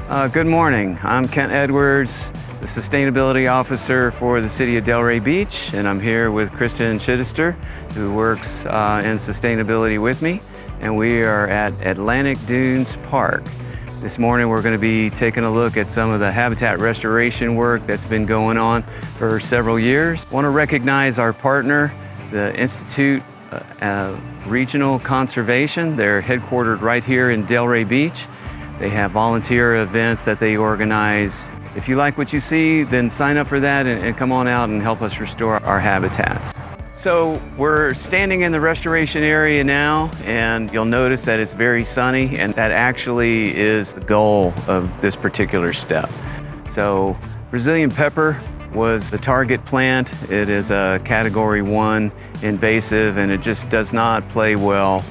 Good morning. I'm Kent Edwards, the Sustainability Officer for the City of Delray Beach, and I'm here with Kristen Chittister, who works in sustainability with me, and we are at Atlantic Dunes Park. This morning we're going to be taking a look at some of the habitat restoration work that's been going on for several years. I want to recognize our partner, the Institute Regional Conservation. They're headquartered right here in Delray Beach. They have volunteer events that they organize. If you like what you see, then sign up for that and come on out and help us restore our habitats. So we're standing in the restoration area now, and you'll notice that it's very sunny, and that actually is the goal of this particular step. So Brazilian pepper was the target plant. It is a Category 1 invasive, and it just does not play well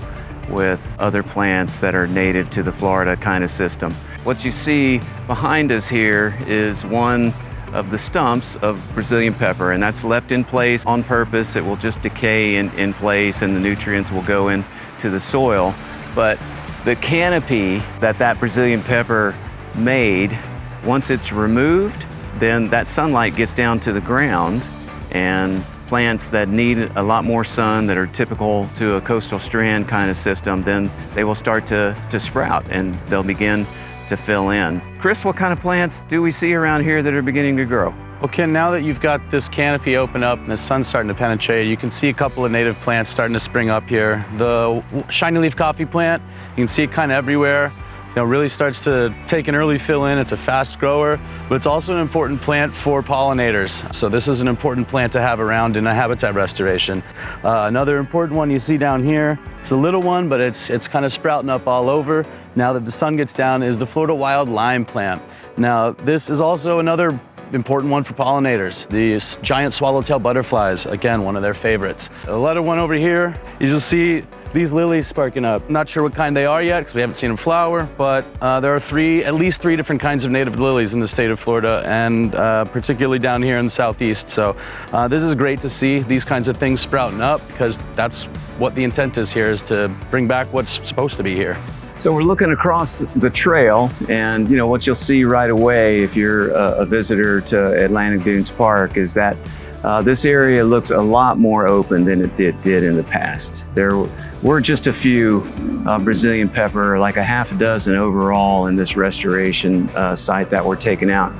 with other plants that are native to the Florida kind of system. What you see behind us here is one of the stumps of Brazilian pepper, and that's left in place on purpose. It will just decay in place, and the nutrients will go into the soil. But the canopy that Brazilian pepper made, once it's removed, then that sunlight gets down to the ground, and plants that need a lot more sun, that are typical to a coastal strand kind of system, then they will start to sprout and they'll begin to fill in. Chris, what kind of plants do we see around here that are beginning to grow? Well, Ken, now that you've got this canopy open up and the sun's starting to penetrate, you can see a couple of native plants starting to spring up here. The shiny leaf coffee plant, you can see it kind of everywhere. Really starts to take an early fill in. It's a fast grower, but it's also an important plant for pollinators. So this is an important plant to have around in a habitat restoration. Another important one you see down here, it's a little one, but it's kind of sprouting up all over now that the sun gets down, is the Florida wild lime plant. Now, this is also another important one for pollinators. These giant swallowtail butterflies, again, one of their favorites. A little one over here, you just see these lilies sparking up. Not sure what kind they are yet because we haven't seen them flower, but there are at least three different kinds of native lilies in the state of Florida, and particularly down here in the southeast. So this is great to see these kinds of things sprouting up, because that's what the intent is here, is to bring back what's supposed to be here. So we're looking across the trail, and what you'll see right away if you're a visitor to Atlantic Dunes Park is that this area looks a lot more open than it did in the past. There were just a few Brazilian pepper, like a half a dozen overall in this restoration site that were taken out,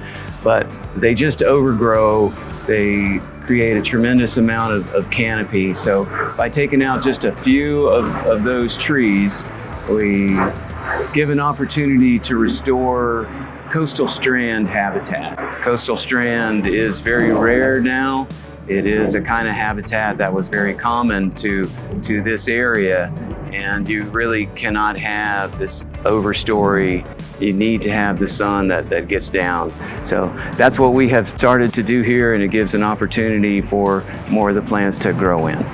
but they just overgrow. They create a tremendous amount of canopy. So by taking out just a few of those trees, we give an opportunity to restore coastal strand habitat. Coastal strand is very rare now. It is a kind of habitat that was very common to this area, and you really cannot have this overstory. You need to have the sun that gets down. So that's what we have started to do here, and it gives an opportunity for more of the plants to grow in.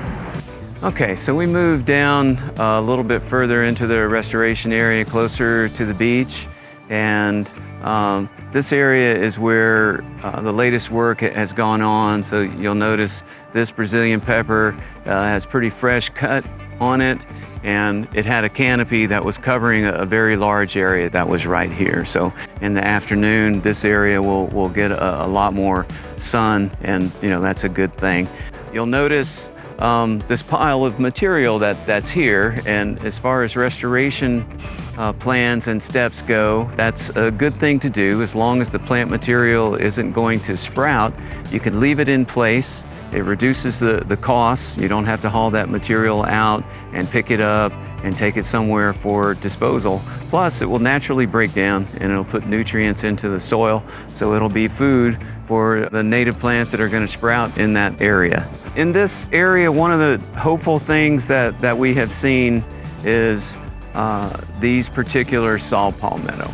Okay, so we moved down a little bit further into the restoration area, closer to the beach, and this area is where the latest work has gone on. So you'll notice this Brazilian pepper has pretty fresh cut on it, and it had a canopy that was covering a very large area that was right here. So in the afternoon, this area will get a lot more sun, and that's a good thing. You'll notice this pile of material that's here, and as far as restoration plans and steps go, that's a good thing to do. As long as the plant material isn't going to sprout, you can leave it in place. It reduces the costs. You don't have to haul that material out and pick it up and take it somewhere for disposal. Plus, it will naturally break down, and it'll put nutrients into the soil, so it'll be food for the native plants that are going to sprout in that area. In this area, one of the hopeful things that we have seen is these particular saw palmetto.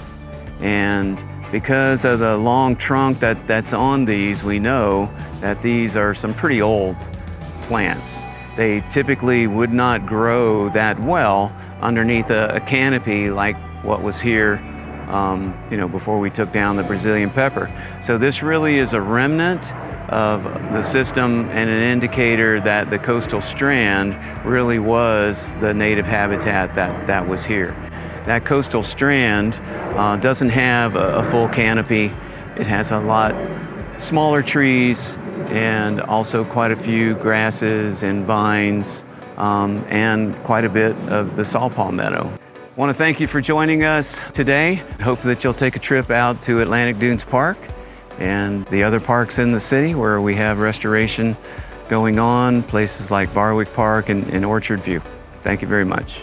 And because of the long trunk that's on these, we know that these are some pretty old plants. They typically would not grow that well underneath a canopy like what was here before we took down the Brazilian pepper. So this really is a remnant of the system and an indicator that the coastal strand really was the native habitat that was here. That coastal strand doesn't have a full canopy. It has a lot smaller trees and also quite a few grasses and vines and quite a bit of the saw palmetto. I want to thank you for joining us today. Hope that you'll take a trip out to Atlantic Dunes Park and the other parks in the city where we have restoration going on, places like Barwick Park and Orchard View. Thank you very much.